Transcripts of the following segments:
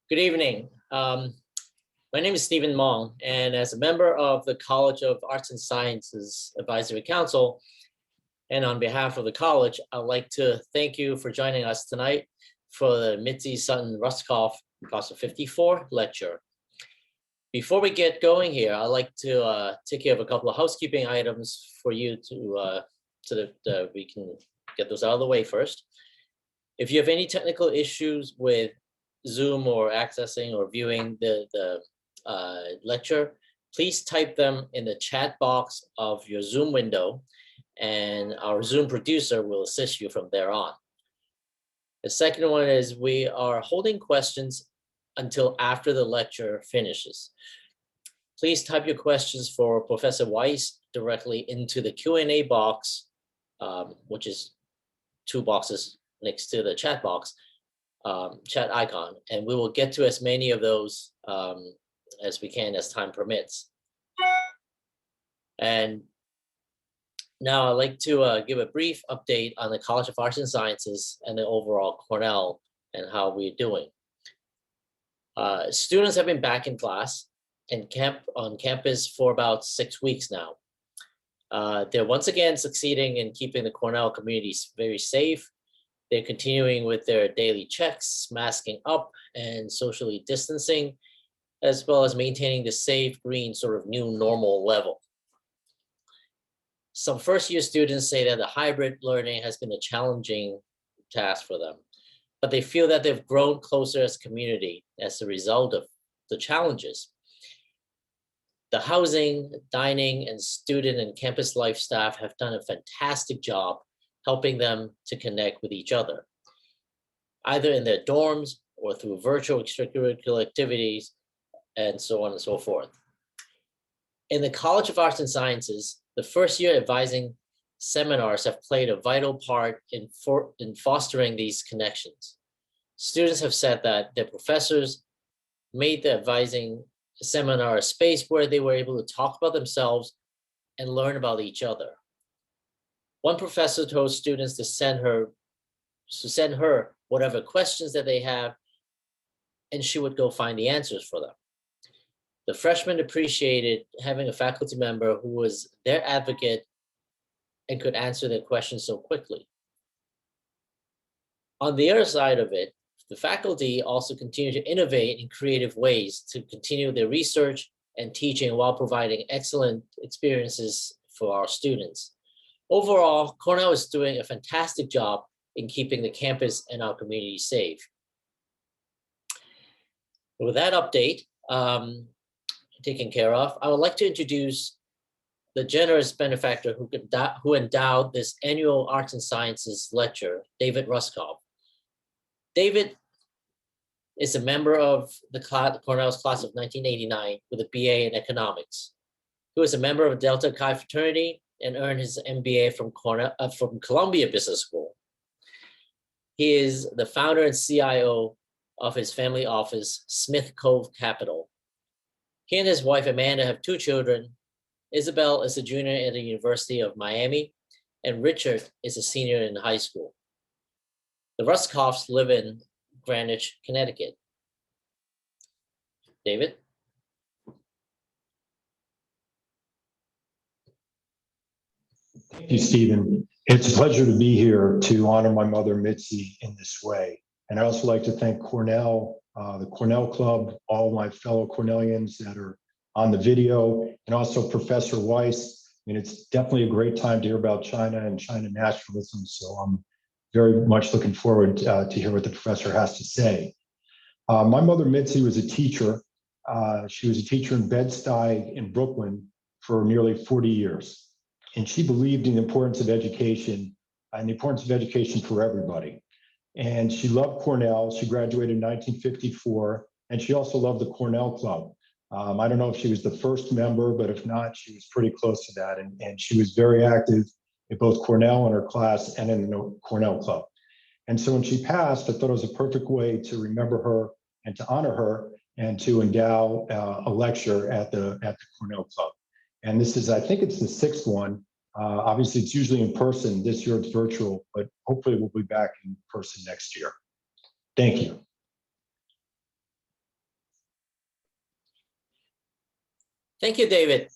Good evening. My name is Stephen Mong, and as a member of the College of Arts and Sciences Advisory Council, and on behalf of the college, I'd like to thank you for joining us tonight for the Mitzi Sutton Russekoff Class of 54 lecture. Before we get going here, I'd like to take care of a couple of housekeeping items for you to so that we can get those out of the way first. If you have any technical issues with Zoom or accessing or viewing the lecture, please type them in the chat box of your Zoom window, and our Zoom producer will assist you from there on. The second one is we are holding questions until after the lecture finishes. Please type your questions for Professor Weiss directly into the Q&A box, which is 2 boxes next to the chat box, chat icon, and we will get to as many of those as we can as time permits. And now I'd like to give a brief update on the College of Arts and Sciences and the overall Cornell and how we're doing. Students have been back in class and on campus for about 6 weeks now. They're once again succeeding in keeping the Cornell community very safe. They're continuing with their daily checks, masking up and socially distancing, as well as maintaining the safe, green sort of new normal level. Some first-year students say that the hybrid learning has been a challenging task for them, but they feel that they've grown closer as a community as a result of the challenges. The housing, dining, and student and campus life staff have done a fantastic job helping them to connect with each other, either in their dorms or through virtual extracurricular activities, and so on and so forth. In the College of Arts and Sciences, the first-year advising seminars have played a vital part in fostering these connections. Students have said that their professors made the advising seminar a space where they were able to talk about themselves and learn about each other. One professor told students to send her whatever questions that they have, and she would go find the answers for them. The freshmen appreciated having a faculty member who was their advocate and could answer their questions so quickly. On the other side of it, the faculty also continue to innovate in creative ways to continue their research and teaching while providing excellent experiences for our students. Overall, Cornell is doing a fantastic job in keeping the campus and our community safe. With that update taken care of, I would like to introduce the generous benefactor who endowed this annual Arts and Sciences lecture, David Russekoff. David is a member of the Cornell's class of 1989 with a BA in economics. He was a member of Delta Chi fraternity and earned his MBA from Columbia Business School. He is the founder and CIO of his family office, Smith Cove Capital. He and his wife, Amanda, have 2 children. Isabel is a junior at the University of Miami, and Richard is a senior in high school. The Russekoffs live in Greenwich, Connecticut. David? Thank you, Stephen. It's a pleasure to be here to honor my mother, Mitzi, in this way. And I'd also like to thank Cornell, the Cornell Club, all my fellow Cornellians that are on the video, and also Professor Weiss. I mean, it's definitely a great time to hear about China and China nationalism. So I'm very much looking forward to hear what the professor has to say. My mother, Mitzi, was a teacher. She was a teacher in Bed-Stuy in Brooklyn for nearly 40 years. And she believed in the importance of education and the importance of education for everybody. And she loved Cornell. She graduated in 1954, and she also loved the Cornell Club. I don't know if she was the first member, but if not, she was pretty close to that. And she was very active in both Cornell and her class and in the Cornell Club. And so when she passed, I thought it was a perfect way to remember her and to honor her and to endow a lecture at the Cornell Club. And this is, I think it's the sixth one. Obviously, it's usually in person. This year it's virtual, but hopefully we'll be back in person next year. Thank you. Thank you, David.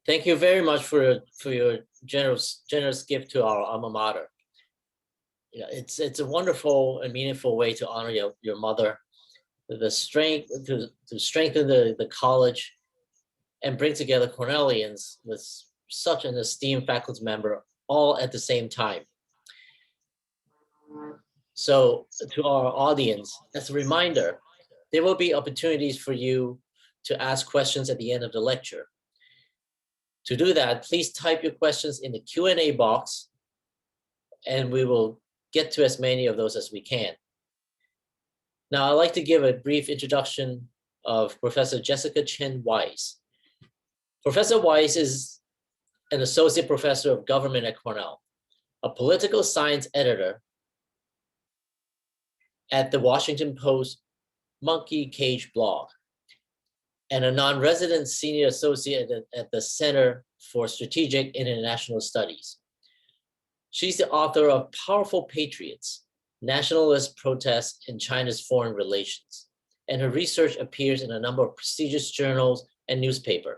Thank you very much for your generous gift to our alma mater. You know, it's a wonderful and meaningful way to honor your mother, the strength to strengthen the college and bring together Cornellians with such an esteemed faculty member all at the same time. So to our audience, as a reminder, there will be opportunities for you to ask questions at the end of the lecture. To do that, please type your questions in the Q&A box, and we will get to as many of those as we can. Now, I'd like to give a brief introduction of Professor Jessica Chen Weiss. Professor Weiss is an associate professor of government at Cornell, a political science editor at the Washington Post Monkey Cage blog, and a non-resident senior associate at the Center for Strategic and International Studies. She's the author of Powerful Patriots, Nationalist Protests in China's Foreign Relations, and her research appears in a number of prestigious journals and newspapers.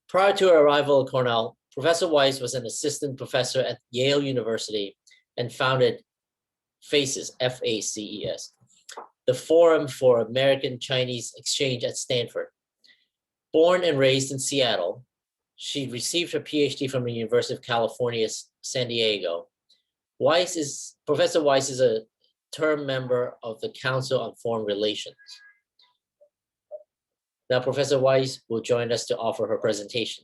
Prior to her arrival at Cornell, Professor Weiss was an assistant professor at Yale University and founded FACES, F-A-C-E-S, the Forum for American-Chinese Exchange at Stanford. Born and raised in Seattle, she received her PhD from the University of California, San Diego. Professor Weiss is a term member of the Council on Foreign Relations. Now, Professor Weiss will join us to offer her presentation.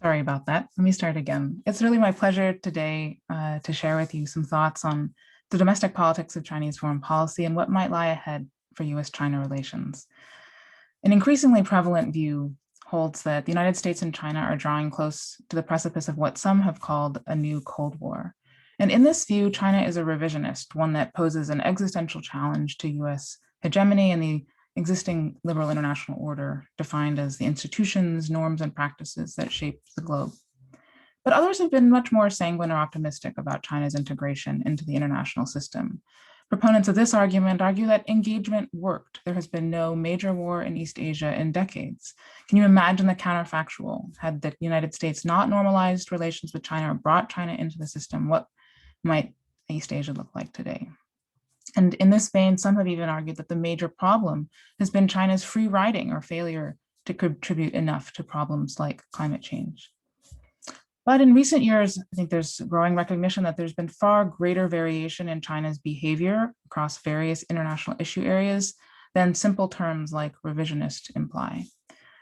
Sorry about that. Let me start again. It's really my pleasure today to share with you some thoughts on the domestic politics of Chinese foreign policy and what might lie ahead for US-China relations. An increasingly prevalent view holds that the United States and China are drawing close to the precipice of what some have called a new Cold War. And in this view, China is a revisionist, one that poses an existential challenge to US hegemony and the existing liberal international order, defined as the institutions, norms, and practices that shape the globe. But others have been much more sanguine or optimistic about China's integration into the international system. Proponents of this argument argue that engagement worked. There has been no major war in East Asia in decades. Can you imagine the counterfactual? Had the United States not normalized relations with China or brought China into the system, what might East Asia look like today? And in this vein, some have even argued that the major problem has been China's free riding or failure to contribute enough to problems like climate change. But in recent years, I think there's growing recognition that there's been far greater variation in China's behavior across various international issue areas than simple terms like revisionist imply.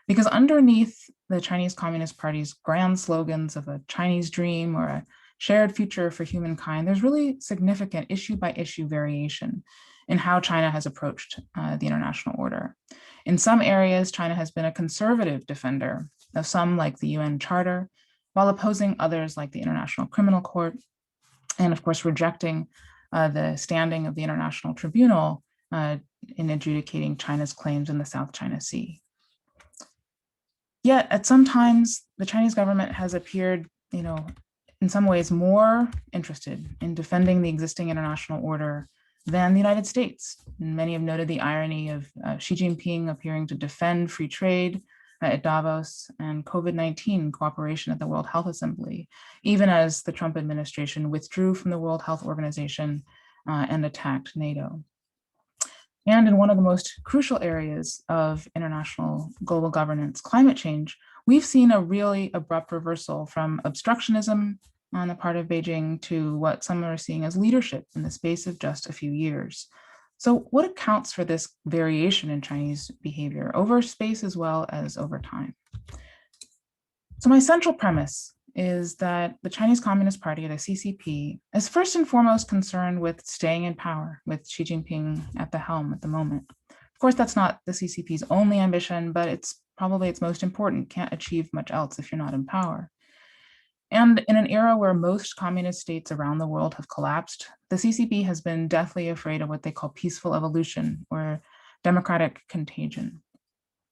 Because underneath the Chinese Communist Party's grand slogans of a Chinese dream or a shared future for humankind, there's really significant issue by issue variation in how China has approached the international order. In some areas, China has been a conservative defender of some like the UN Charter, while opposing others like the International Criminal Court, and of course, rejecting the standing of the International Tribunal in adjudicating China's claims in the South China Sea. Yet at some times, the Chinese government has appeared, in some ways more interested in defending the existing international order than the United States. And many have noted the irony of Xi Jinping appearing to defend free trade at Davos and COVID-19 cooperation at the World Health Assembly, even as the Trump administration withdrew from the World Health Organization and attacked NATO. And in one of the most crucial areas of international global governance, climate change, we've seen a really abrupt reversal from obstructionism on the part of Beijing to what some are seeing as leadership in the space of just a few years. So what accounts for this variation in Chinese behavior over space as well as over time? So my central premise is that the Chinese Communist Party, the CCP, is first and foremost concerned with staying in power with Xi Jinping at the helm at the moment. Of course, that's not the CCP's only ambition, but it's probably its most important. Can't achieve much else if you're not in power. And in an era where most communist states around the world have collapsed, the CCP has been deathly afraid of what they call peaceful evolution or democratic contagion.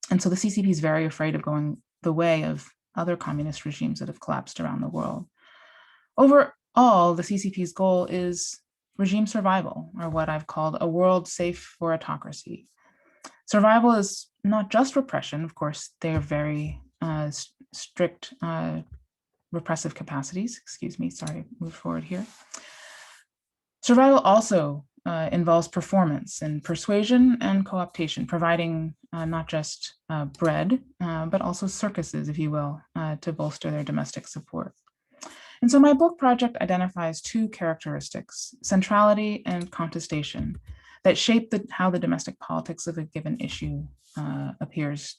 And so the CCP is very afraid of going the way of other communist regimes that have collapsed around the world. Overall, the CCP's goal is regime survival, or what I've called a world safe for autocracy. Survival is not just repression. Of course, they are very strict repressive capacities. Move forward here. Survival also involves performance and persuasion and co-optation, providing not just bread, but also circuses, if you will, to bolster their domestic support. And so my book project identifies two characteristics, centrality and contestation, that shape how the domestic politics of a given issue appears.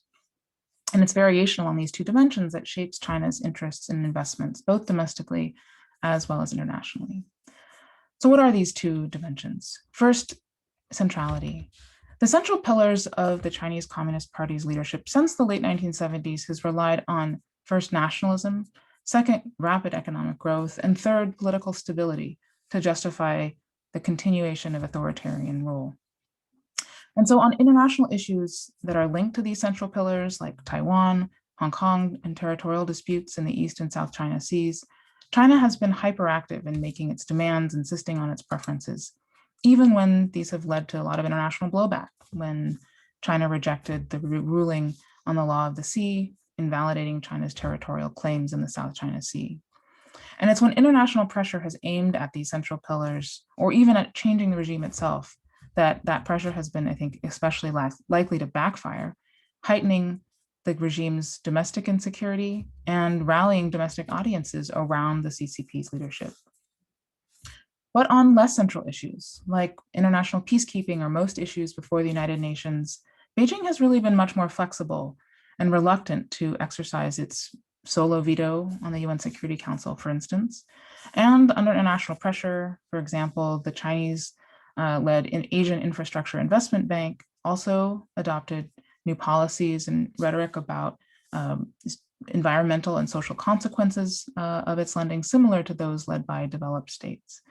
And it's variation along these two dimensions that shapes China's interests and investments, both domestically as well as internationally. So what are these two dimensions? First, centrality. The central pillars of the Chinese Communist Party's leadership since the late 1970s has relied on first, nationalism, second, rapid economic growth, and third, political stability to justify the continuation of authoritarian rule. And so on international issues that are linked to these central pillars like Taiwan, Hong Kong, and territorial disputes in the East and South China Seas, China has been hyperactive in making its demands, insisting on its preferences, even when these have led to a lot of international blowback, when China rejected the ruling on the law of the sea, invalidating China's territorial claims in the South China Sea. And it's when international pressure has aimed at these central pillars, or even at changing the regime itself, that pressure has been, I think, especially likely to backfire, heightening the regime's domestic insecurity and rallying domestic audiences around the CCP's leadership. But on less central issues, like international peacekeeping or most issues before the United Nations, Beijing has really been much more flexible and reluctant to exercise its solo veto on the UN Security Council, for instance. And under international pressure, for example, the Chinese led an Asian Infrastructure Investment Bank also adopted new policies and rhetoric about environmental and social consequences of its lending, similar to those led by developed states.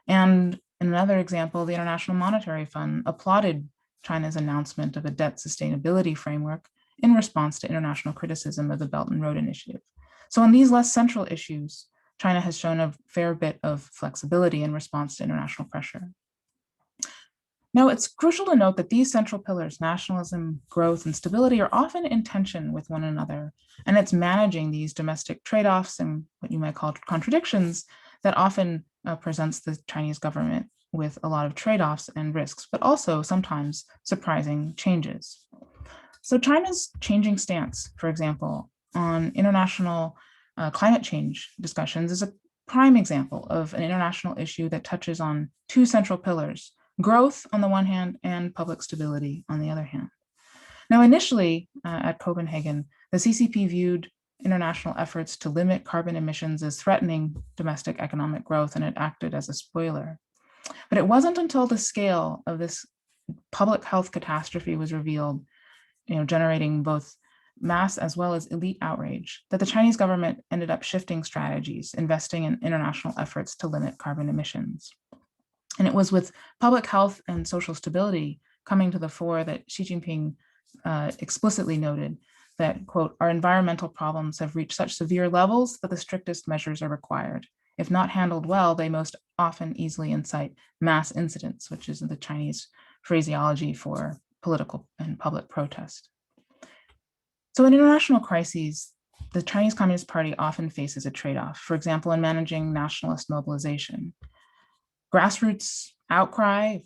And in another example, the International Monetary Fund applauded China's announcement of a debt sustainability framework in response to international criticism of the Belt and Road Initiative. So on these less central issues, China has shown a fair bit of flexibility in response to international pressure. Now, it's crucial to note that these central pillars, nationalism, growth, and stability, are often in tension with one another, and it's managing these domestic trade-offs and what you might call contradictions that often presents the Chinese government with a lot of trade-offs and risks, but also sometimes surprising changes. So China's changing stance, for example, on international climate change discussions is a prime example of an international issue that touches on two central pillars: growth on the one hand and public stability on the other hand. Now, initially at Copenhagen, the CCP viewed international efforts to limit carbon emissions as threatening domestic economic growth, and it acted as a spoiler. But it wasn't until the scale of this public health catastrophe was revealed, generating both mass as well as elite outrage, that the Chinese government ended up shifting strategies, investing in international efforts to limit carbon emissions. And it was with public health and social stability coming to the fore that Xi Jinping explicitly noted that, quote, our environmental problems have reached such severe levels that the strictest measures are required. If not handled well, they most often easily incite mass incidents, which is the Chinese phraseology for political and public protest. So in international crises, the Chinese Communist Party often faces a trade-off, for example, in managing nationalist mobilization. Grassroots outcry,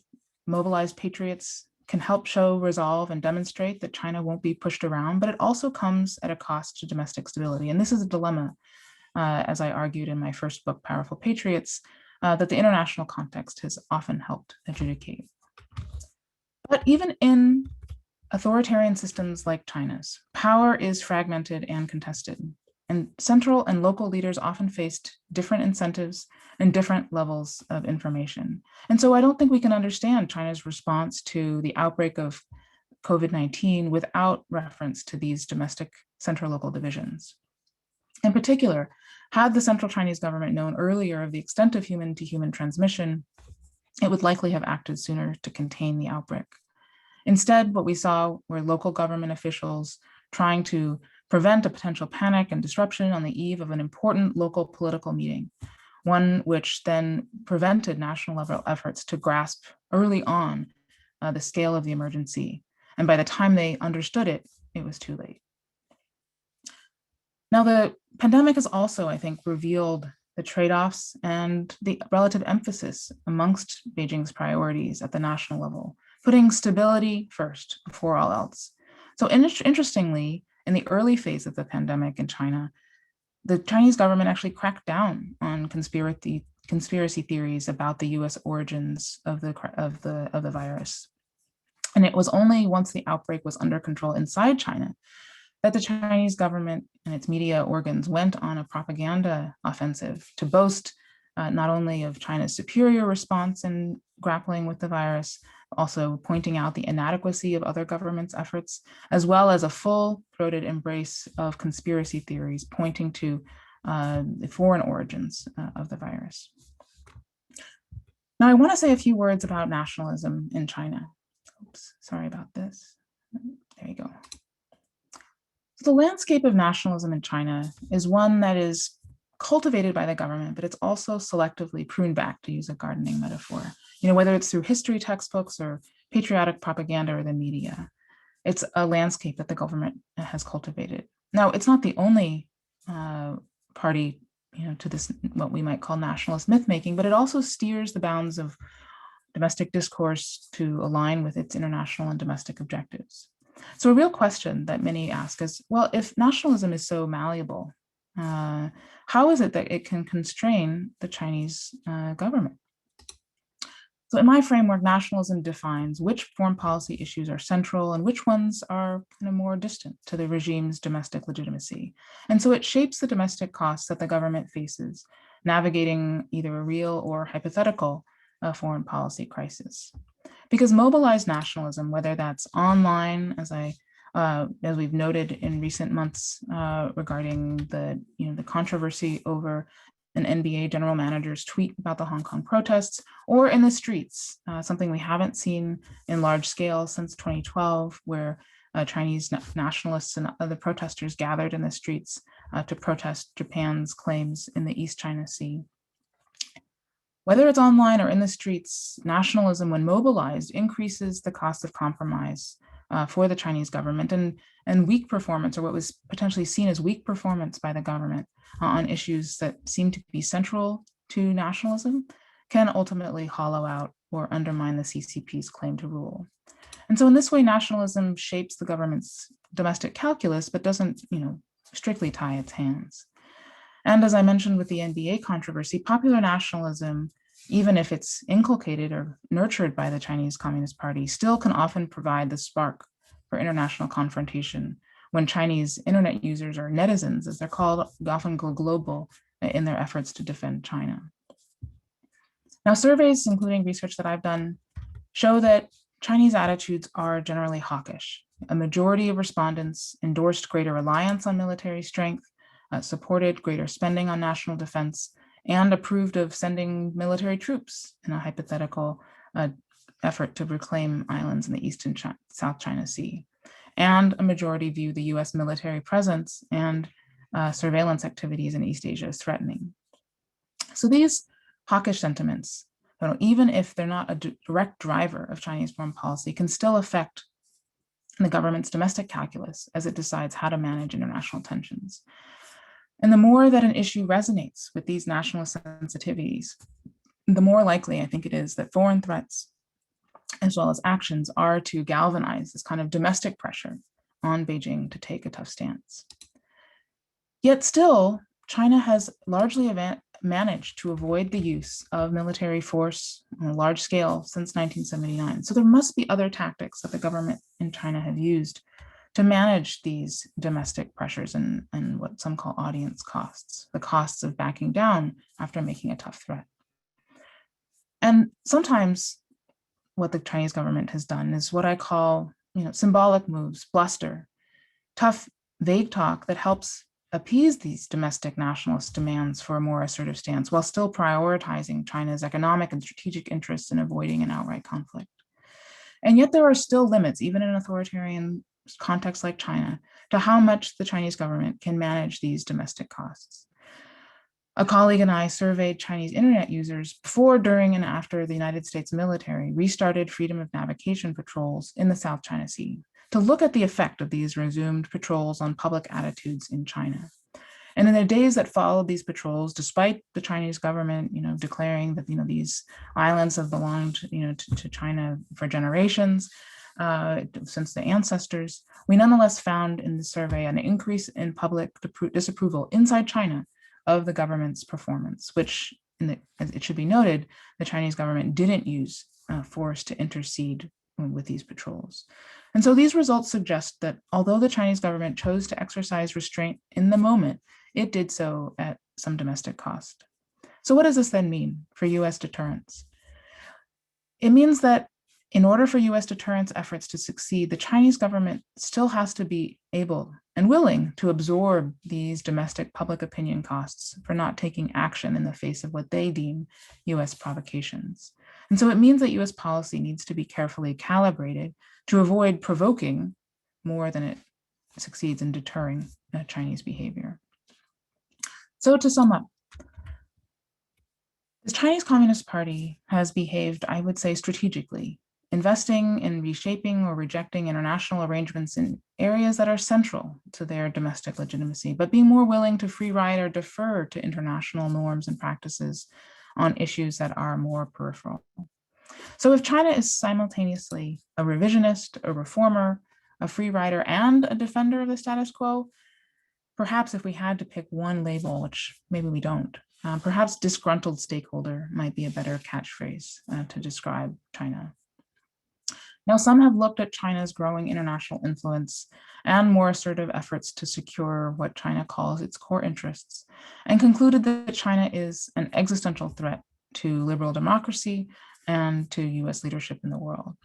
mobilized patriots can help show resolve and demonstrate that China won't be pushed around, but it also comes at a cost to domestic stability. And this is a dilemma, as I argued in my first book, Powerful Patriots, that the international context has often helped adjudicate. But even in authoritarian systems like China's, power is fragmented and contested, and central and local leaders often faced different incentives and different levels of information. And so I don't think we can understand China's response to the outbreak of COVID-19 without reference to these domestic central-local divisions. In particular, had the central Chinese government known earlier of the extent of human-to-human transmission, it would likely have acted sooner to contain the outbreak. Instead, what we saw were local government officials trying to prevent a potential panic and disruption on the eve of an important local political meeting, one which then prevented national level efforts to grasp early on the scale of the emergency. And by the time they understood it, it was too late. Now, the pandemic has also, I think, revealed the trade-offs and the relative emphasis amongst Beijing's priorities at the national level, putting stability first before all else. So interestingly, in the early phase of the pandemic in China, the Chinese government actually cracked down on conspiracy theories about the US origins of the virus. And it was only once the outbreak was under control inside China that the Chinese government and its media organs went on a propaganda offensive to boast not only of China's superior response in grappling with the virus, also pointing out the inadequacy of other governments' efforts, as well as a full-throated embrace of conspiracy theories pointing to the foreign origins of the virus. Now, I want to say a few words about nationalism in China. Oops, sorry about this. There you go. The landscape of nationalism in China is one that is cultivated by the government, but it's also selectively pruned back, to use a gardening metaphor. You know, whether it's through history textbooks or patriotic propaganda or the media, it's a landscape that the government has cultivated. Now, it's not the only party, you know, to this, what we might call nationalist myth-making, but it also steers the bounds of domestic discourse to align with its international and domestic objectives. So a real question that many ask is, well, if nationalism is so malleable, how is it that it can constrain the Chinese government? So in my framework, nationalism defines which foreign policy issues are central and which ones are kind of more distant to the regime's domestic legitimacy. And so it shapes the domestic costs that the government faces, navigating either a real or hypothetical foreign policy crisis. Because mobilized nationalism, whether that's online, as we've noted in recent months regarding the controversy over an NBA general manager's tweet about the Hong Kong protests, or in the streets, something we haven't seen in large scale since 2012, where Chinese nationalists and other protesters gathered in the streets to protest Japan's claims in the East China Sea. Whether it's online or in the streets, nationalism, when mobilized, increases the cost of compromise for the Chinese government, and weak performance, or what was potentially seen as weak performance by the government on issues that seem to be central to nationalism, can ultimately hollow out or undermine the CCP's claim to rule. And so in this way, nationalism shapes the government's domestic calculus, but doesn't, strictly tie its hands. And as I mentioned with the NBA controversy, popular nationalism, even if it's inculcated or nurtured by the Chinese Communist Party, still can often provide the spark for international confrontation when Chinese internet users, or netizens, as they're called, often go global in their efforts to defend China. Now, surveys, including research that I've done, show that Chinese attitudes are generally hawkish. A majority of respondents endorsed greater reliance on military strength, supported greater spending on national defense, and approved of sending military troops in a hypothetical effort to reclaim islands in the East and South China Sea. And a majority view the US military presence and surveillance activities in East Asia as threatening. So these hawkish sentiments, even if they're not a direct driver of Chinese foreign policy, can still affect the government's domestic calculus as it decides how to manage international tensions. And the more that an issue resonates with these nationalist sensitivities, the more likely I think it is that foreign threats, as well as actions, are to galvanize this kind of domestic pressure on Beijing to take a tough stance. Yet still, China has largely managed to avoid the use of military force on a large scale since 1979. So there must be other tactics that the government in China have used to manage these domestic pressures and what some call audience costs, the costs of backing down after making a tough threat. And sometimes what the Chinese government has done is what I call, symbolic moves, bluster, tough, vague talk that helps appease these domestic nationalist demands for a more assertive stance while still prioritizing China's economic and strategic interests in avoiding an outright conflict. And yet there are still limits, even in an authoritarian context like China, to how much the Chinese government can manage these domestic costs. A colleague and I surveyed Chinese internet users before, during, and after the United States military restarted freedom of navigation patrols in the South China Sea to look at the effect of these resumed patrols on public attitudes in China. And in the days that followed these patrols, despite the Chinese government, declaring that these islands have belonged, to China for generations, since the ancestors, we nonetheless found in the survey an increase in public disapproval inside China of the government's performance, which, as it should be noted, the Chinese government didn't use force to intercede with these patrols. And so these results suggest that although the Chinese government chose to exercise restraint in the moment, it did so at some domestic cost. So what does this then mean for US deterrence? It means that in order for US deterrence efforts to succeed, the Chinese government still has to be able and willing to absorb these domestic public opinion costs for not taking action in the face of what they deem US provocations. And so it means that US policy needs to be carefully calibrated to avoid provoking more than it succeeds in deterring Chinese behavior. So to sum up, the Chinese Communist Party has behaved, I would say, strategically, investing in reshaping or rejecting international arrangements in areas that are central to their domestic legitimacy, but being more willing to free ride or defer to international norms and practices on issues that are more peripheral. So if China is simultaneously a revisionist, a reformer, a free rider, and a defender of the status quo, perhaps if we had to pick one label, which maybe we don't, perhaps disgruntled stakeholder might be a better catchphrase to describe China. Now, some have looked at China's growing international influence and more assertive efforts to secure what China calls its core interests, and concluded that China is an existential threat to liberal democracy and to US leadership in the world.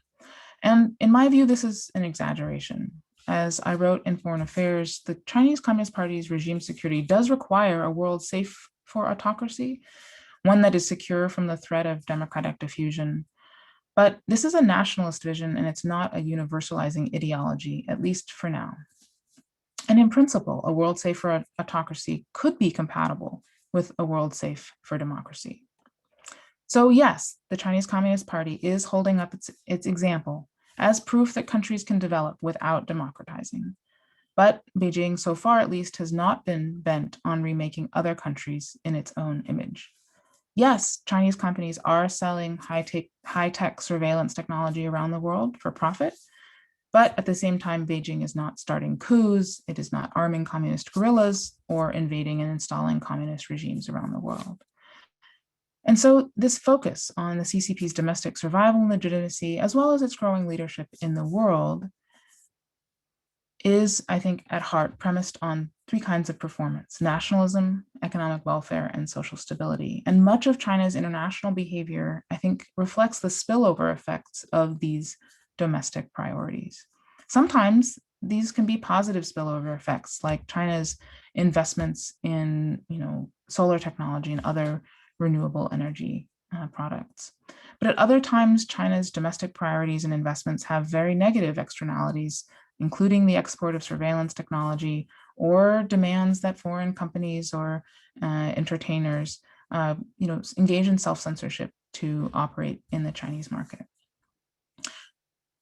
And in my view, this is an exaggeration. As I wrote in Foreign Affairs, the Chinese Communist Party's regime security does require a world safe for autocracy, one that is secure from the threat of democratic diffusion. But this is a nationalist vision, and it's not a universalizing ideology, at least for now. And in principle, a world safe for autocracy could be compatible with a world safe for democracy. So yes, the Chinese Communist Party is holding up its example as proof that countries can develop without democratizing. But Beijing, so far at least, has not been bent on remaking other countries in its own image. Yes, Chinese companies are selling high-tech surveillance technology around the world for profit, but at the same time, Beijing is not starting coups, it is not arming communist guerrillas or invading and installing communist regimes around the world. And so this focus on the CCP's domestic survival and legitimacy, as well as its growing leadership in the world, is, I think, at heart premised on three kinds of performance: nationalism, economic welfare, and social stability. And much of China's international behavior, I think, reflects the spillover effects of these domestic priorities. Sometimes these can be positive spillover effects, like China's investments in, solar technology and other renewable energy products. But at other times, China's domestic priorities and investments have very negative externalities, including the export of surveillance technology or demands that foreign companies or entertainers engage in self-censorship to operate in the Chinese market.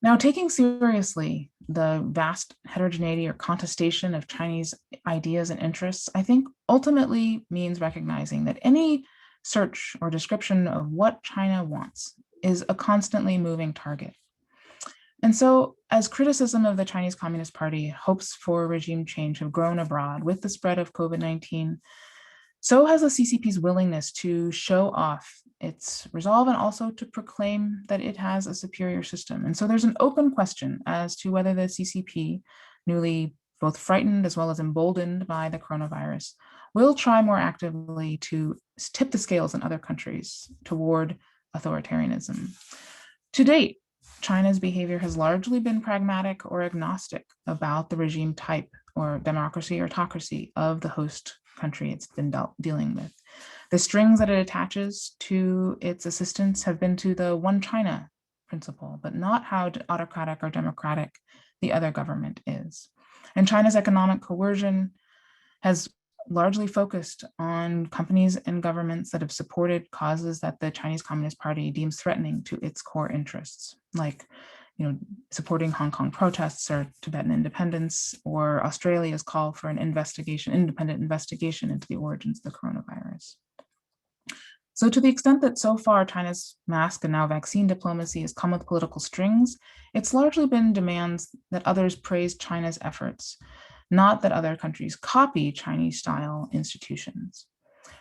Now, taking seriously the vast heterogeneity or contestation of Chinese ideas and interests, I think ultimately means recognizing that any search or description of what China wants is a constantly moving target. And so as criticism of the Chinese Communist Party, hopes for regime change have grown abroad with the spread of COVID-19, so has the CCP's willingness to show off its resolve and also to proclaim that it has a superior system. And so there's an open question as to whether the CCP, newly both frightened as well as emboldened by the coronavirus, will try more actively to tip the scales in other countries toward authoritarianism. To date, China's behavior has largely been pragmatic or agnostic about the regime type or democracy or autocracy of the host country it's been dealing with. The strings that it attaches to its assistance have been to the one China principle, but not how autocratic or democratic the other government is. And China's economic coercion has largely focused on companies and governments that have supported causes that the Chinese Communist Party deems threatening to its core interests, like supporting Hong Kong protests or Tibetan independence, or Australia's call for an independent investigation into the origins of the coronavirus. So to the extent that so far China's mask and now vaccine diplomacy has come with political strings, it's largely been demands that others praise China's efforts, not that other countries copy Chinese-style institutions.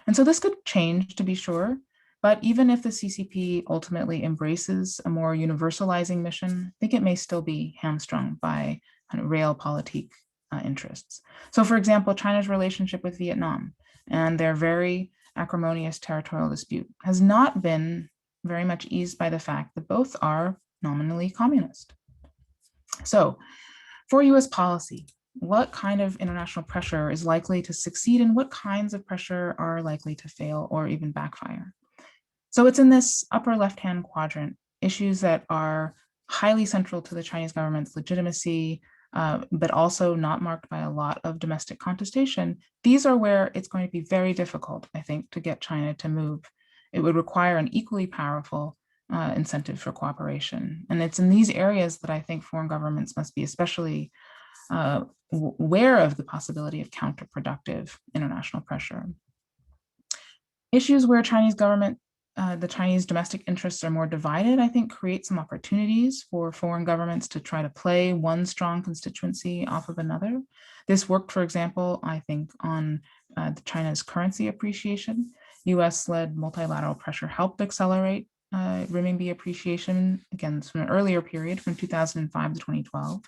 And so this could change, to be sure, but even if the CCP ultimately embraces a more universalizing mission, I think it may still be hamstrung by kind of realpolitik interests. So for example, China's relationship with Vietnam and their very acrimonious territorial dispute has not been very much eased by the fact that both are nominally communist. So for US policy, what kind of international pressure is likely to succeed and what kinds of pressure are likely to fail or even backfire? So it's in this upper left-hand quadrant, issues that are highly central to the Chinese government's legitimacy, but also not marked by a lot of domestic contestation. These are where it's going to be very difficult, I think, to get China to move. It would require an equally powerful incentive for cooperation. And it's in these areas that I think foreign governments must be especially aware of the possibility of counterproductive international pressure. Issues where the Chinese domestic interests are more divided, I think, create some opportunities for foreign governments to try to play one strong constituency off of another. This worked, for example, I think, on China's currency appreciation. US-led multilateral pressure helped accelerate renminbi appreciation, again, from an earlier period, from 2005 to 2012,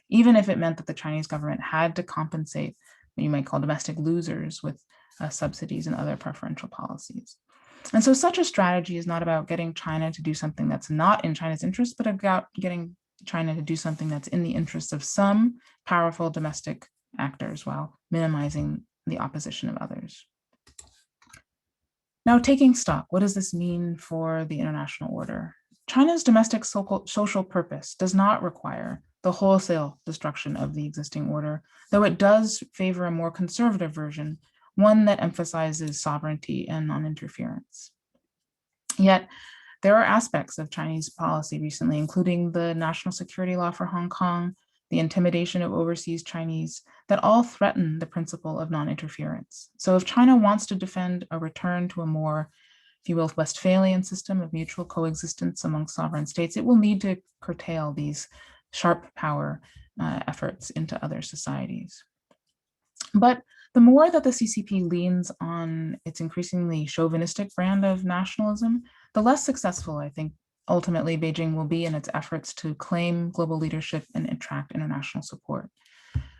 even if it meant that the Chinese government had to compensate what you might call domestic losers with subsidies and other preferential policies. And so such a strategy is not about getting China to do something that's not in China's interest, but about getting China to do something that's in the interests of some powerful domestic actors while minimizing the opposition of others. Now, taking stock, what does this mean for the international order? China's domestic social purpose does not require the wholesale destruction of the existing order, though it does favor a more conservative version, one that emphasizes sovereignty and non-interference. Yet, there are aspects of Chinese policy recently, including the national security law for Hong Kong, the intimidation of overseas Chinese, that all threaten the principle of non-interference. So if China wants to defend a return to a more, if you will, Westphalian system of mutual coexistence among sovereign states, it will need to curtail these sharp power efforts into other societies. But the more that the CCP leans on its increasingly chauvinistic brand of nationalism, the less successful, I think, ultimately Beijing will be in its efforts to claim global leadership and attract international support.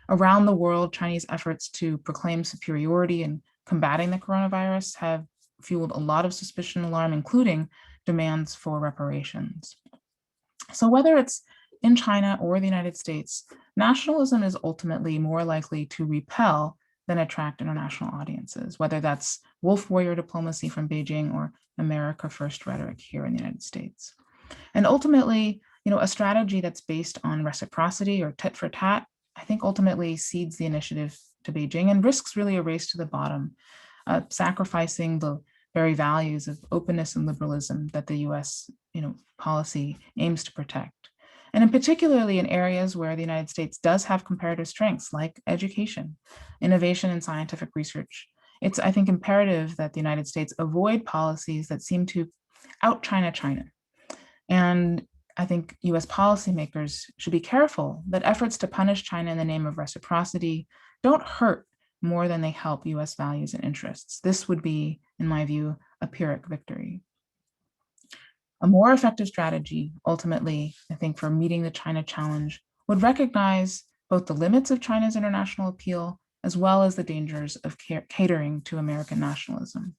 Around the world, Chinese efforts to proclaim superiority in combating the coronavirus have fueled a lot of suspicion and alarm, including demands for reparations. So whether it's in China or the United States, nationalism is ultimately more likely to repel then attract international audiences, whether that's wolf warrior diplomacy from Beijing or America First rhetoric here in the United States. And ultimately, a strategy that's based on reciprocity or tit for tat, I think ultimately cedes the initiative to Beijing and risks really a race to the bottom, sacrificing the very values of openness and liberalism that the US policy aims to protect. And in particularly in areas where the United States does have comparative strengths like education, innovation, and scientific research. It's, I think, imperative that the United States avoid policies that seem to out-China China. And I think US policymakers should be careful that efforts to punish China in the name of reciprocity don't hurt more than they help US values and interests. This would be, in my view, a Pyrrhic victory. A more effective strategy, ultimately, I think, for meeting the China challenge would recognize both the limits of China's international appeal as well as the dangers of catering to American nationalism.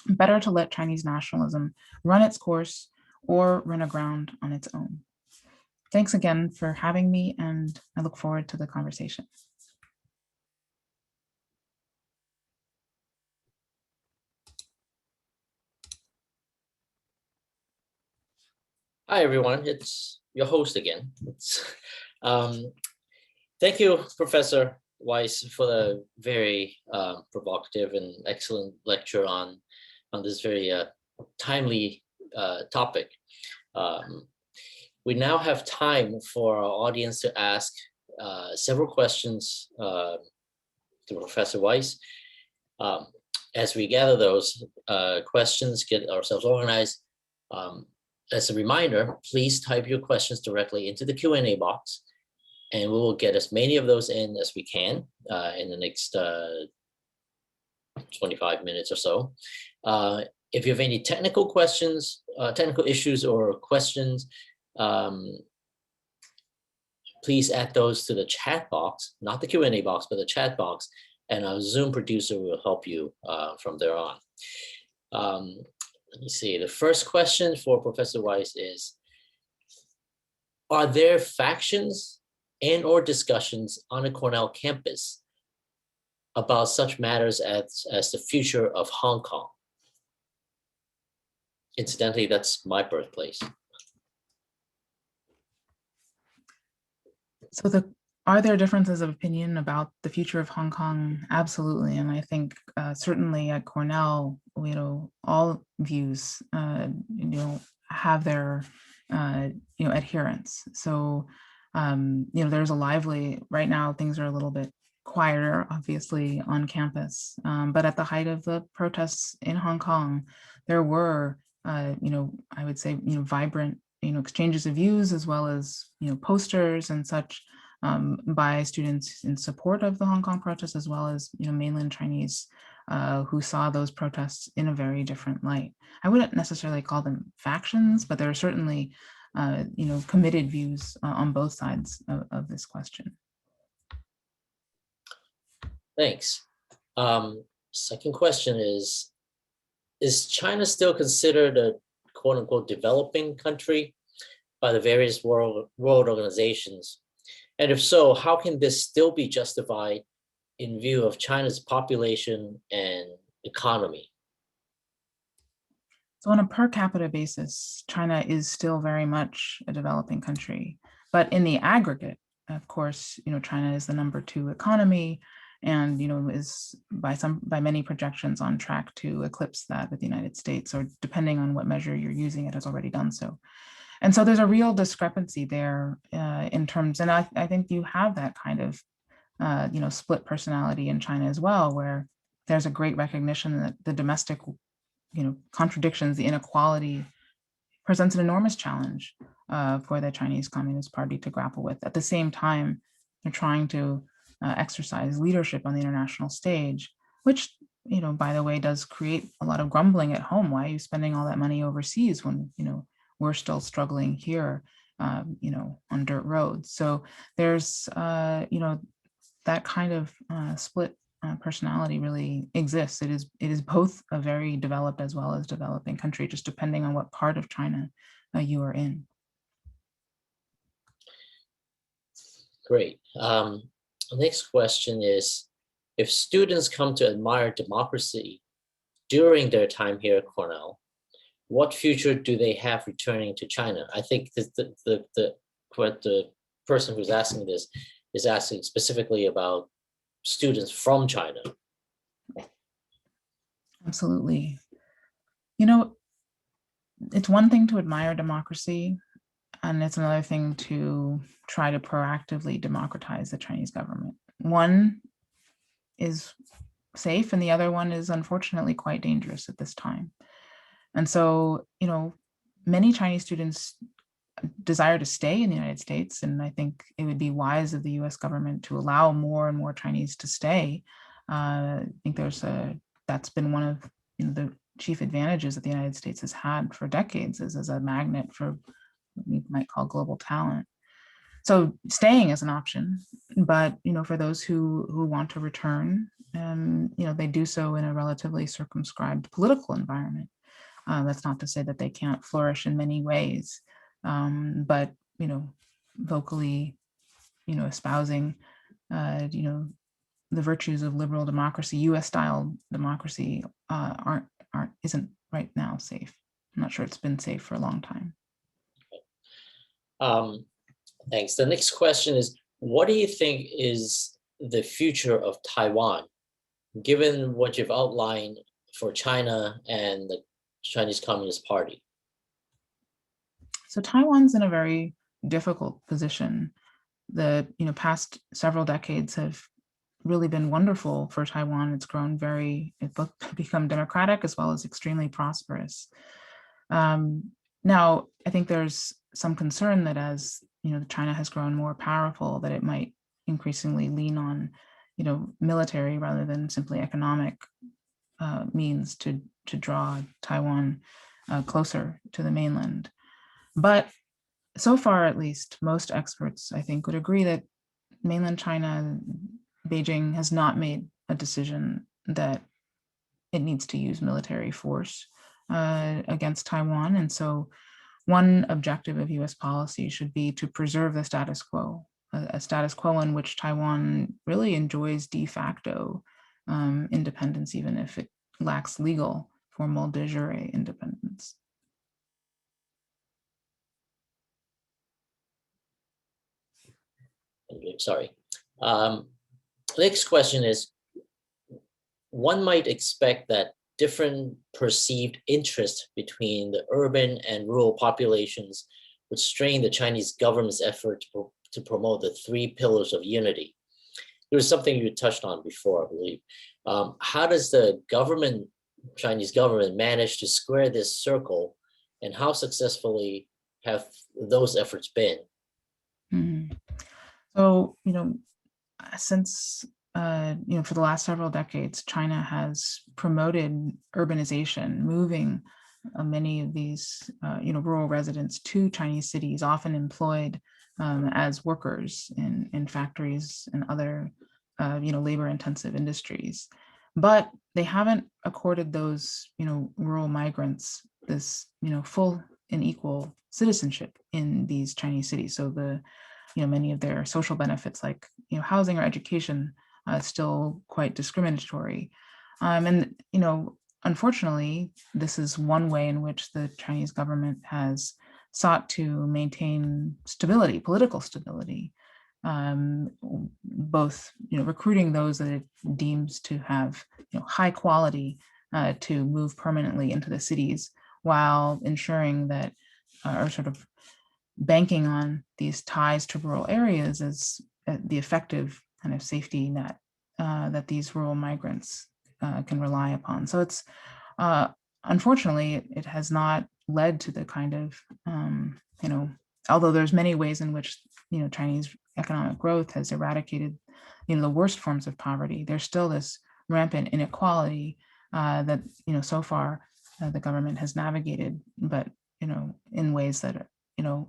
Better to let Chinese nationalism run its course or run aground on its own. Thanks again for having me, and I look forward to the conversation. Hi, everyone. It's your host again. Thank you, Professor Weiss, for the very provocative and excellent lecture on this very timely topic. We now have time for our audience to ask several questions to Professor Weiss. As we gather those questions, get ourselves organized, as a reminder, please type your questions directly into the Q&A box, and we will get as many of those in as we can in the next 25 minutes or so. If you have any technical questions, technical issues or questions, please add those to the chat box, not the Q&A box, but the chat box, and our Zoom producer will help you from there on. Let me see, the first question for Professor Weiss is, are there factions and or discussions on a Cornell campus about such matters as the future of Hong Kong? Incidentally, that's my birthplace. So are there differences of opinion about the future of Hong Kong? Absolutely. And I think certainly at Cornell, all views, have their, adherents. So, there's a lively, right now, things are a little bit quieter, obviously, on campus. But at the height of the protests in Hong Kong, there were, I would say, vibrant, exchanges of views, as well as, posters and such by students in support of the Hong Kong protests, as well as, mainland Chinese who saw those protests in a very different light. I wouldn't necessarily call them factions, but there are certainly, committed views on both sides of this question. Thanks. Second question is China still considered a quote unquote developing country by the various world organizations? And if so, how can this still be justified in view of China's population and economy? So on a per capita basis, China is still very much a developing country. But in the aggregate, of course, China is the #2 economy and, is by many projections on track to eclipse that of the United States, or depending on what measure you're using, it has already done so. And so there's a real discrepancy there in terms, and I think you have that kind of, split personality in China as well, where there's a great recognition that the domestic, contradictions, the inequality presents an enormous challenge for the Chinese Communist Party to grapple with. At the same time, they're trying to exercise leadership on the international stage, which, by the way, does create a lot of grumbling at home. Why are you spending all that money overseas when, we're still struggling here, on dirt roads? So there's, that kind of split personality really exists. It is both a very developed as well as developing country, just depending on what part of China you are in. Great. The next question is, if students come to admire democracy during their time here at Cornell, what future do they have returning to China? I think the person who's asking this is asking specifically about students from China. Absolutely. You know, it's one thing to admire democracy, and it's another thing to try to proactively democratize the Chinese government. One is safe, and the other one is unfortunately quite dangerous at this time. And so, you know, many Chinese students desire to stay in the United States, and I think it would be wise of the US government to allow more and more Chinese to stay. I think that's been one of the chief advantages that the United States has had for decades, is as a magnet for what we might call global talent. So staying is an option, but for those who want to return, they do so in a relatively circumscribed political environment. That's not to say that they can't flourish in many ways, but vocally, espousing, the virtues of liberal democracy, U.S.-style democracy, isn't right now safe. I'm not sure it's been safe for a long time. Thanks. The next question is, what do you think is the future of Taiwan, given what you've outlined for China and the Chinese Communist Party? So Taiwan's in a very difficult position. The past several decades have really been wonderful for Taiwan. It's grown it's become democratic as well as extremely prosperous. Now, I think there's some concern that as China has grown more powerful, that it might increasingly lean on military rather than simply economic means to draw Taiwan closer to the mainland. But so far, at least, most experts, I think, would agree that mainland China, Beijing, has not made a decision that it needs to use military force against Taiwan. And so one objective of US policy should be to preserve the status quo, a status quo in which Taiwan really enjoys de facto independence, even if it lacks legal formal de jure independence. Sorry. Next question is, one might expect that different perceived interests between the urban and rural populations would strain the Chinese government's effort to promote the 3 pillars of unity. It was something you touched on before, I believe. How does the Chinese government manage to square this circle, and how successfully have those efforts been? Mm-hmm. So, since for the last several decades, China has promoted urbanization, moving many of these rural residents to Chinese cities, often employed as workers in factories and other labor-intensive industries. But they haven't accorded those rural migrants this full and equal citizenship in these Chinese cities. So many of their social benefits, like housing or education, still quite discriminatory. And unfortunately, this is one way in which the Chinese government has sought to maintain stability, political stability, both recruiting those that it deems to have high quality to move permanently into the cities, while ensuring that, or sort of banking on these ties to rural areas as the effective kind of safety net that these rural migrants can rely upon. So it's unfortunately, it has not led to the kind of although there's many ways in which Chinese economic growth has eradicated the worst forms of poverty, there's still this rampant inequality that so far the government has navigated, but in ways that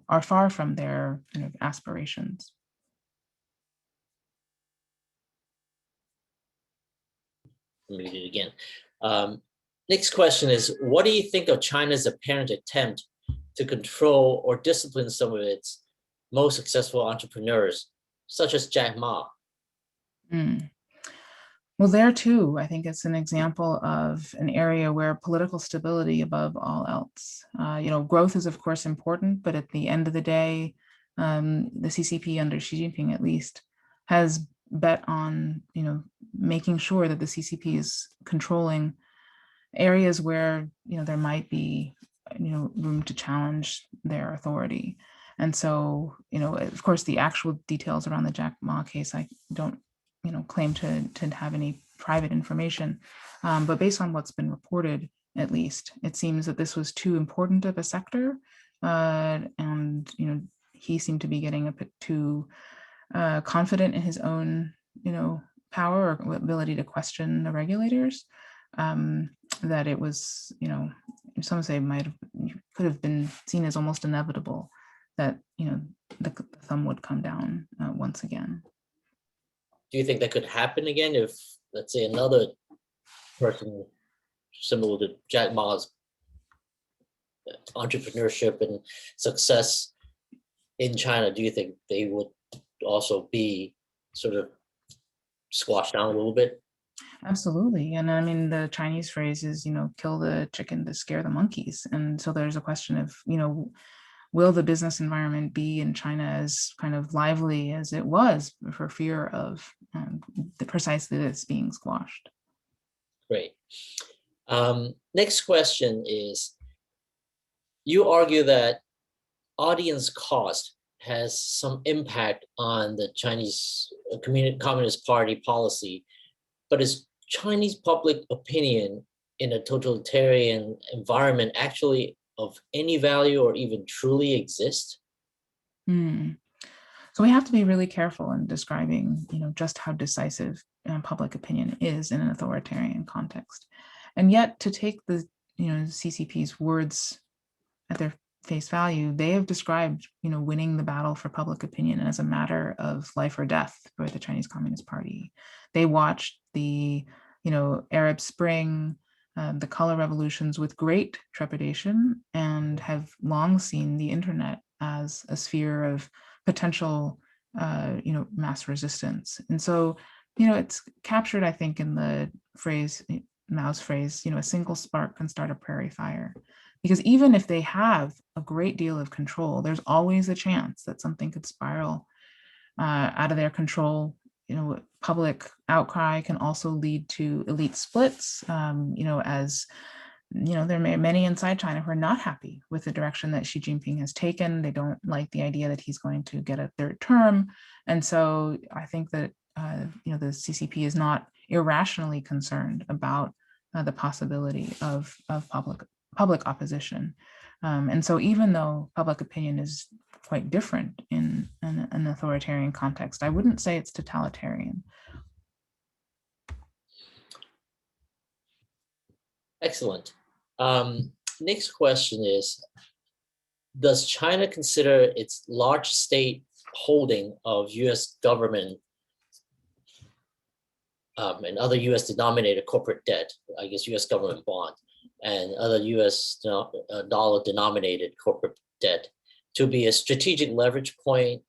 are far from their aspirations. Read it again. Next question is, what do you think of China's apparent attempt to control or discipline some of its most successful entrepreneurs, such as Jack Ma? Well, there too, I think it's an example of an area where political stability above all else. Growth is of course important, but at the end of the day, the CCP under Xi Jinping at least has bet on, making sure that the CCP is controlling areas where, there might be, room to challenge their authority. And so, of course, the actual details around the Jack Ma case, I don't claim to have any private information. But based on what's been reported, at least, it seems that this was too important of a sector. And, he seemed to be getting a bit too confident in his own, power or ability to question the regulators. That it was, some say could have been seen as almost inevitable that, the thumb would come down once again. Do you think that could happen again if, let's say, another person similar to Jack Ma's entrepreneurship and success in China, do you think they would also be sort of squashed down a little bit? Absolutely. And I mean, the Chinese phrase is, kill the chicken to scare the monkeys. And so there's a question of, will the business environment be in China as kind of lively as it was for fear of precisely this being squashed? Great. Next question is, you argue that audience cost has some impact on the Chinese Communist Party policy, but is Chinese public opinion in a totalitarian environment actually of any value or even truly exist? So we have to be really careful in describing, just how decisive public opinion is in an authoritarian context. And yet to take the, CCP's words at their face value, they have described, winning the battle for public opinion as a matter of life or death for the Chinese Communist Party. They watched the, Arab Spring, the color revolutions with great trepidation, and have long seen the internet as a sphere of potential, mass resistance. And so, it's captured, I think, in the phrase, Mao's phrase, a single spark can start a prairie fire. Because even if they have a great deal of control, there's always a chance that something could spiral out of their control. Public outcry can also lead to elite splits, as there are many inside China who are not happy with the direction that Xi Jinping has taken. They don't like the idea that he's going to get a third term. And so I think that, the CCP is not irrationally concerned about the possibility of public opposition. And so even though public opinion is quite different in an authoritarian context, I wouldn't say it's totalitarian. Excellent. Next question is, does China consider its large state holding of US government and other US denominated corporate debt, I guess US government bond, and other US dollar denominated corporate debt to be a strategic leverage point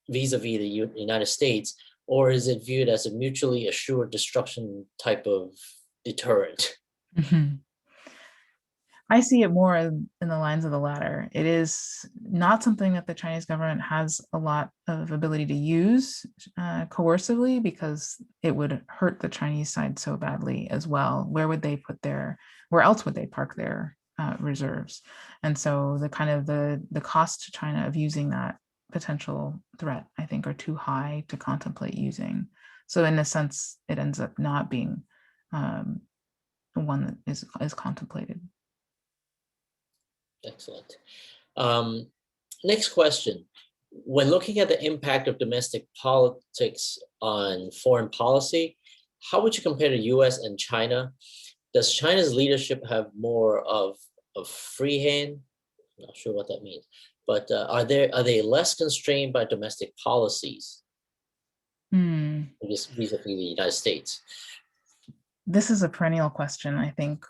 vis-a-vis the United States, or is it viewed as a mutually assured destruction type of deterrent? Mm-hmm. I see it more in the lines of the latter. It is not something that the Chinese government has a lot of ability to use coercively, because it would hurt the Chinese side so badly as well. Where else would they park their reserves? And so the cost to China of using that potential threat, I think, are too high to contemplate using. So in a sense, it ends up not being one that is contemplated. Excellent. Next question. When looking at the impact of domestic politics on foreign policy, how would you compare the US and China? Does China's leadership have more of a free hand? I'm not sure what that means, but are they less constrained by domestic policies? I guess vis-a-vis the United States. This is a perennial question, I think,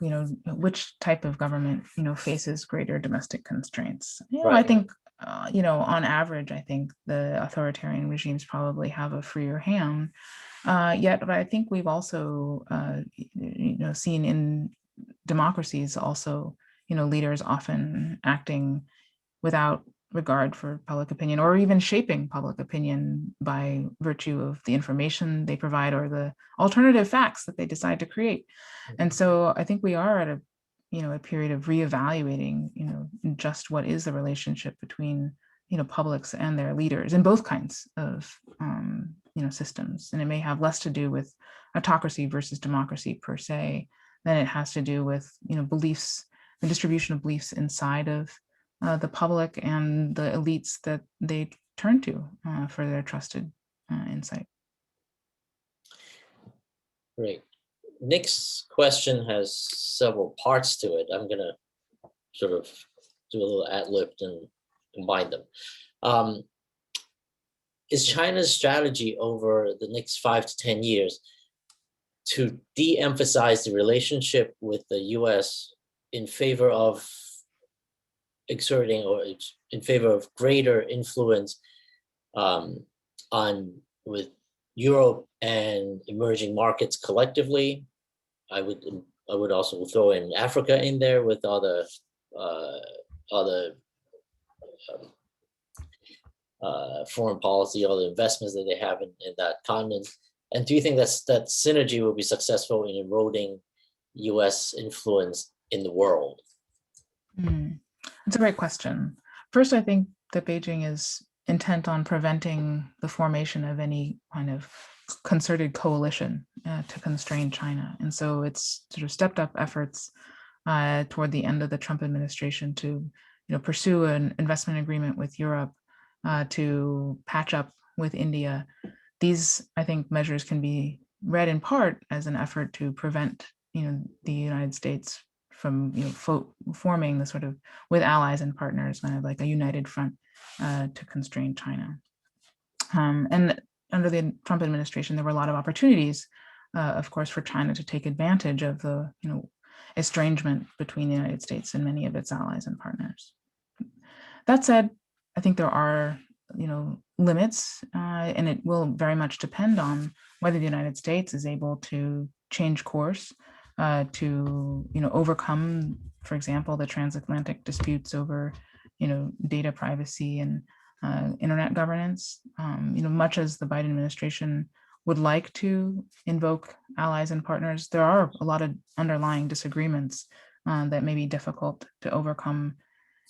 which type of government, faces greater domestic constraints. Right. I think, on average, I think the authoritarian regimes probably have a freer hand. Yet, I think we've also, seen in democracies also, leaders often acting without regard for public opinion, or even shaping public opinion by virtue of the information they provide or the alternative facts that they decide to create. And so I think we are at a period of reevaluating, just what is the relationship between, publics and their leaders in both kinds of, systems. And it may have less to do with autocracy versus democracy per se, than it has to do with, beliefs, the distribution of beliefs inside of the public and the elites that they turn to for their trusted insight. Great. Next question has several parts to it. I'm gonna sort of do a little ad-lib and combine them. Is China's strategy over the next 5 to 10 years to de-emphasize the relationship with the US in favor of exerting or in favor of greater influence with Europe and emerging markets collectively? I would also throw in Africa in there with other foreign policy, all the investments that they have in that continent. And do you think that synergy will be successful in eroding US influence in the world? It's a great question. First, I think that Beijing is intent on preventing the formation of any kind of concerted coalition to constrain China. And so it's sort of stepped up efforts toward the end of the Trump administration to pursue an investment agreement with Europe, to patch up with India. These, I think, measures can be read in part as an effort to prevent the United States from forming the sort of, with allies and partners, kind of like a united front to constrain China. And under the Trump administration, there were a lot of opportunities, of course, for China to take advantage of the estrangement between the United States and many of its allies and partners. That said, I think there are limits, and it will very much depend on whether the United States is able to change course to overcome, for example, the transatlantic disputes over data privacy and internet governance. Much as the Biden administration would like to invoke allies and partners, there are a lot of underlying disagreements that may be difficult to overcome,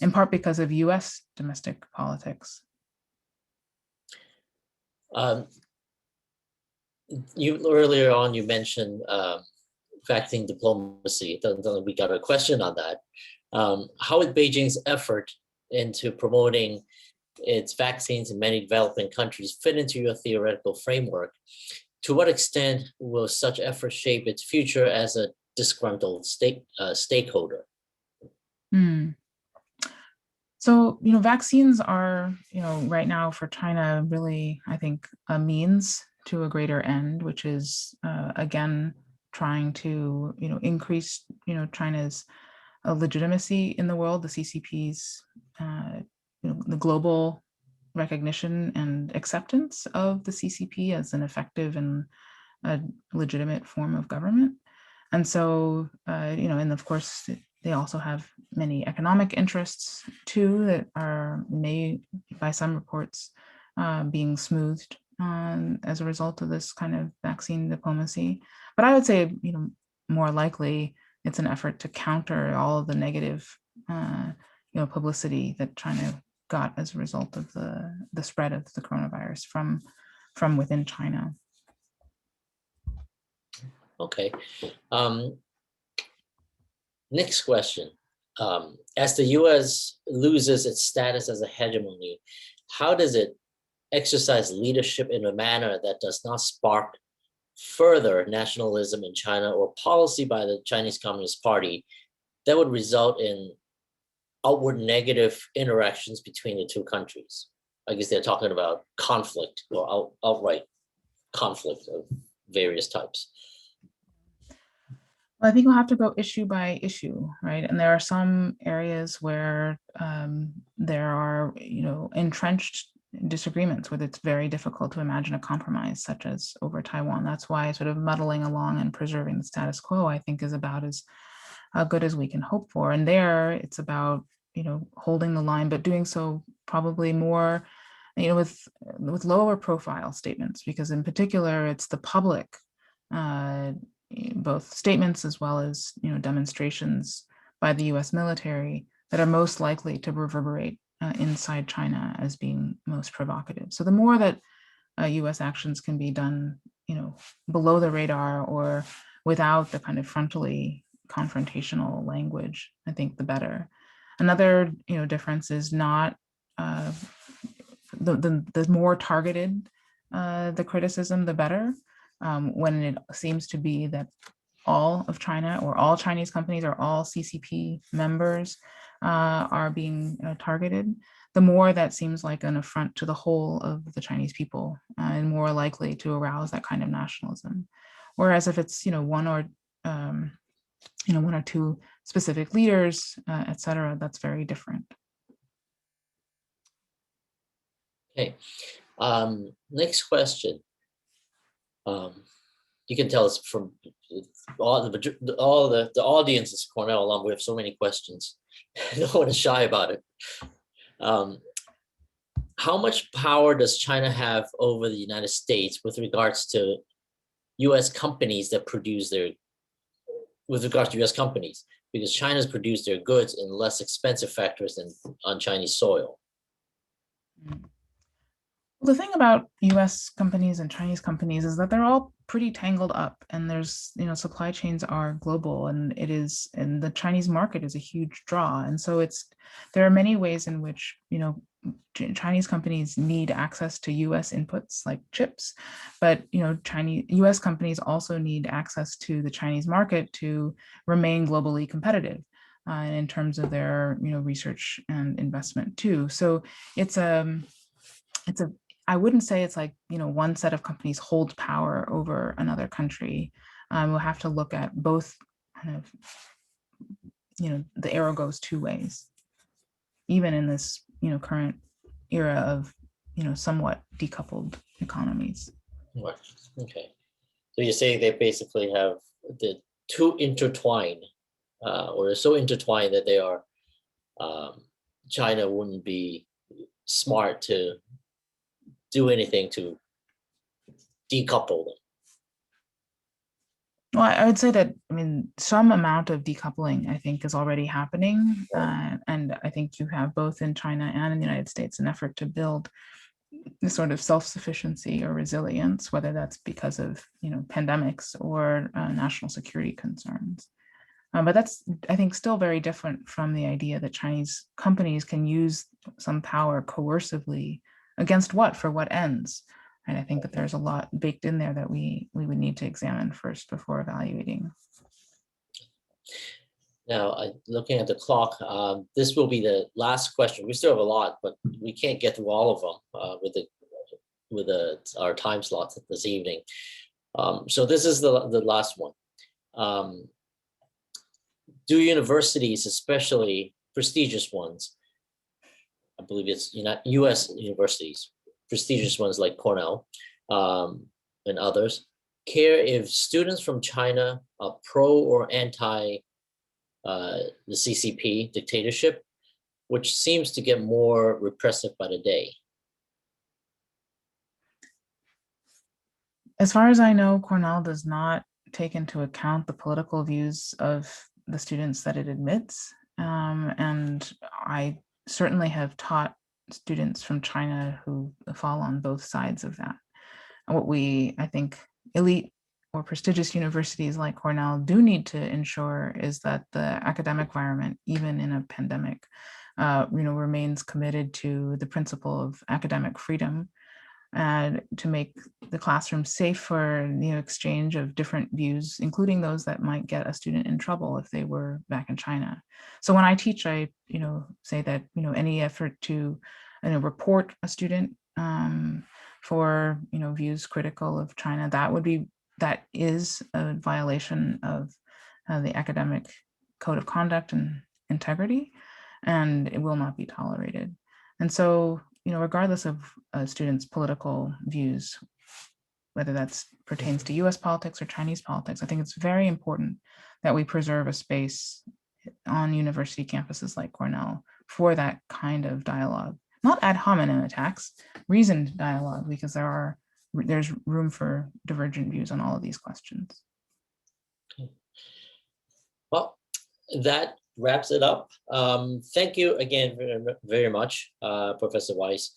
in part because of US domestic politics. Earlier on, you mentioned vaccine diplomacy. We got a question on that. How would Beijing's effort into promoting its vaccines in many developing countries fit into your theoretical framework? To what extent will such efforts shape its future as a disgruntled stakeholder? So, vaccines are, right now for China, really, I think, a means to a greater end, which is, again, trying to, increase, China's legitimacy in the world, the CCP's, the global recognition and acceptance of the CCP as an effective and a legitimate form of government. And so, and of course, they also have many economic interests too that may, by some reports, being smoothed as a result of this kind of vaccine diplomacy. But I would say, more likely, it's an effort to counter all of the negative, publicity that China got as a result of the spread of the coronavirus from within China. Okay. Next question. As the US loses its status as a hegemony, how does it exercise leadership in a manner that does not spark further nationalism in China or policy by the Chinese Communist Party that would result in outward negative interactions between the two countries? I guess they're talking about conflict or outright conflict of various types. I think we'll have to go issue by issue, right? And there are some areas where there are, entrenched disagreements where it's very difficult to imagine a compromise such as over Taiwan. That's why sort of muddling along and preserving the status quo, I think, is about as good as we can hope for. And there it's about, holding the line, but doing so probably more, with lower profile statements, because in particular, it's the public, both statements as well as, demonstrations by the US military that are most likely to reverberate inside China as being most provocative. So the more that US actions can be done, below the radar or without the kind of frontally confrontational language, I think the better. Another, difference is not the more targeted the criticism, the better. When it seems to be that all of China or all Chinese companies or all CCP members are being targeted, the more that seems like an affront to the whole of the Chinese people and more likely to arouse that kind of nationalism. Whereas if it's, one or two specific leaders, et cetera, that's very different. Okay, next question. You can tell us from all the audience is Cornell alum. We have so many questions. No one is shy about it. How much power does China have over the United States with regards to US companies that produce with regards to US companies? Because China's produced their goods in less expensive factories than on Chinese soil. The thing about US companies and Chinese companies is that they're all pretty tangled up, and there's, supply chains are global, and the Chinese market is a huge draw. And so there are many ways in which, Chinese companies need access to US inputs like chips, but, US companies also need access to the Chinese market to remain globally competitive in terms of their, research and investment too. So I wouldn't say it's like, one set of companies holds power over another country. We'll have to look at both kind of, the arrow goes two ways, even in this, current era of, somewhat decoupled economies. Right. Okay. So you're saying they basically have the two intertwined, or they're so intertwined that they are, China wouldn't be smart to do anything to decouple them. Well, I would say that, some amount of decoupling, I think, is already happening. And I think you have both in China and in the United States an effort to build the sort of self-sufficiency or resilience, whether that's because of, pandemics or national security concerns. But that's, I think, still very different from the idea that Chinese companies can use some power coercively against what, for what ends. And I think that there's a lot baked in there that we would need to examine first before evaluating. Now, looking at the clock, this will be the last question. We still have a lot, but we can't get through all of them with our time slots this evening. So this is the last one. Do universities, especially prestigious ones, I believe it's US universities, prestigious ones like Cornell and others, care if students from China are pro or anti the CCP dictatorship, which seems to get more repressive by the day? As far as I know, Cornell does not take into account the political views of the students that it admits. And I certainly have taught students from China who fall on both sides of that. What I think elite or prestigious universities like Cornell do need to ensure is that the academic environment, even in a pandemic, remains committed to the principle of academic freedom and to make the classroom safe for exchange of different views, including those that might get a student in trouble if they were back in China. So when I teach, I say that any effort to report a student for views critical of China, that is a violation of the academic code of conduct and integrity, and it will not be tolerated. And so regardless of students' political views, whether that pertains to US politics or Chinese politics, I think it's very important that we preserve a space on university campuses like Cornell for that kind of dialogue, not ad hominem attacks, reasoned dialogue, because there's room for divergent views on all of these questions. Well, that wraps it up. Thank you again very much, Professor Weiss,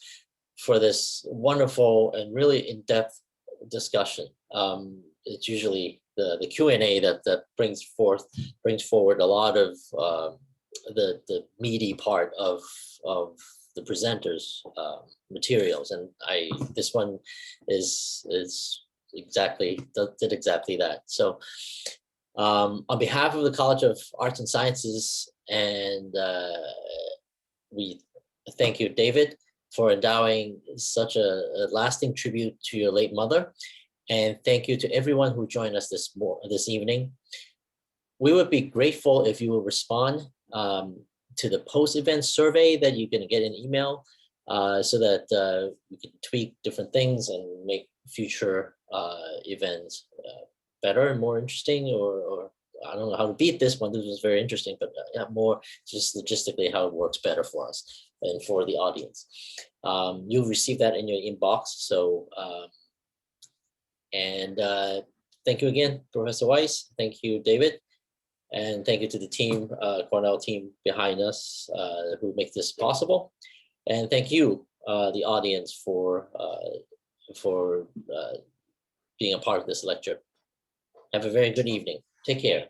for this wonderful and really in-depth discussion. It's usually the Q&A that brings forward a lot of the meaty part of the presenters' materials, and this one did exactly that. So on behalf of the College of Arts and Sciences, and we thank you, David, for endowing such a lasting tribute to your late mother. And thank you to everyone who joined us this evening. We would be grateful if you will respond to the post-event survey that you're going to get in email, so that we can tweak different things and make future events better and more interesting, or I don't know how to beat this one. This was very interesting, but more just logistically how it works better for us and for the audience. You'll receive that in your inbox. So, thank you again, Professor Weiss. Thank you, David. And thank you to the team, Cornell team behind us, who make this possible. And thank you, the audience, for being a part of this lecture. Have a very good evening. Take care.